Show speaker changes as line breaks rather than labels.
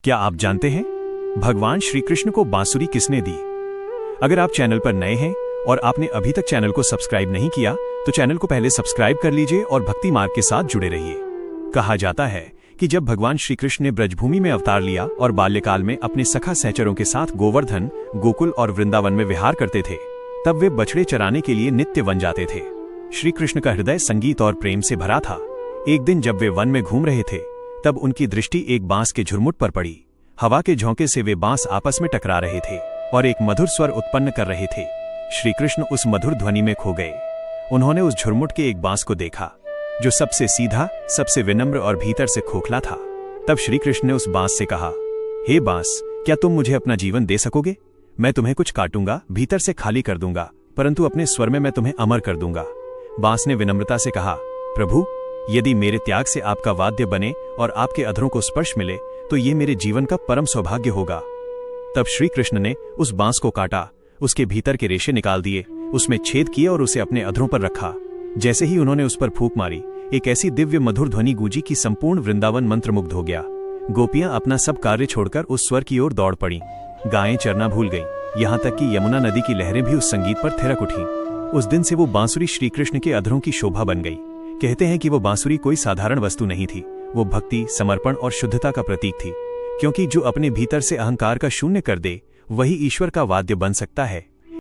क्या आप जानते हैं भगवान श्री कृष्ण को बांसुरी किसने दी? अगर आप चैनल पर नए हैं और आपने अभी तक चैनल को सब्सक्राइब नहीं किया तो चैनल को पहले सब्सक्राइब कर लीजिए और भक्ति मार्ग के साथ जुड़े रहिए। कहा जाता है कि जब भगवान श्री कृष्ण ने ब्रजभूमि में अवतार लिया और बाल्यकाल में अपने सखा सहचरों के साथ गोवर्धन, गोकुल और वृंदावन में विहार करते थे, तब वे बछड़े चराने के लिए नित्य वन जाते थे। श्री कृष्ण का हृदय संगीत और प्रेम से भरा था। एक दिन जब वे वन में घूम रहे थे तब उनकी दृष्टि एक बांस के झुरमुट पर पड़ी। हवा के झोंके से वे बांस आपस में टकरा रहे थे और एक मधुर स्वर उत्पन्न कर रहे थे। श्री कृष्ण उस मधुर ध्वनि में खो गए। उन्होंने उस झुरमुट के एक बांस को देखा जो सबसे सीधा, सबसे विनम्र और भीतर से खोखला था। तब श्री कृष्ण ने उस बांस से कहा, हे बांस, क्या तुम मुझे अपना जीवन दे सकोगे? मैं तुम्हें कुछ काटूंगा, भीतर से खाली कर दूंगा, परंतु अपने स्वर में मैं तुम्हें अमर कर दूंगा। बांस ने विनम्रता से कहा, प्रभु, यदि मेरे त्याग से आपका वाद्य बने और आपके अधरों को स्पर्श मिले तो ये मेरे जीवन का परम सौभाग्य होगा। तब श्री कृष्ण ने उस बांस को काटा, उसके भीतर के रेशे निकाल दिए, उसमें छेद किए और उसे अपने अधरों पर रखा। जैसे ही उन्होंने उस पर फूंक मारी, एक ऐसी दिव्य मधुर ध्वनि गूंजी कि संपूर्ण वृंदावन मंत्रमुग्ध हो गया। गोपियां अपना सब कार्य छोड़कर उस स्वर की ओर दौड़ पड़ी। गायें चरना भूल गईं, यहाँ तक कि यमुना नदी की लहरें भी उस संगीत पर थिरक उठीं। उस दिन से वो बांसुरी श्री कृष्ण के अधरों की शोभा बन गई। कहते हैं कि वो बांसुरी कोई साधारण वस्तु नहीं थी, वो भक्ति, समर्पण और शुद्धता का प्रतीक थी, क्योंकि जो अपने भीतर से अहंकार का शून्य कर दे वही ईश्वर का वाद्य बन सकता है।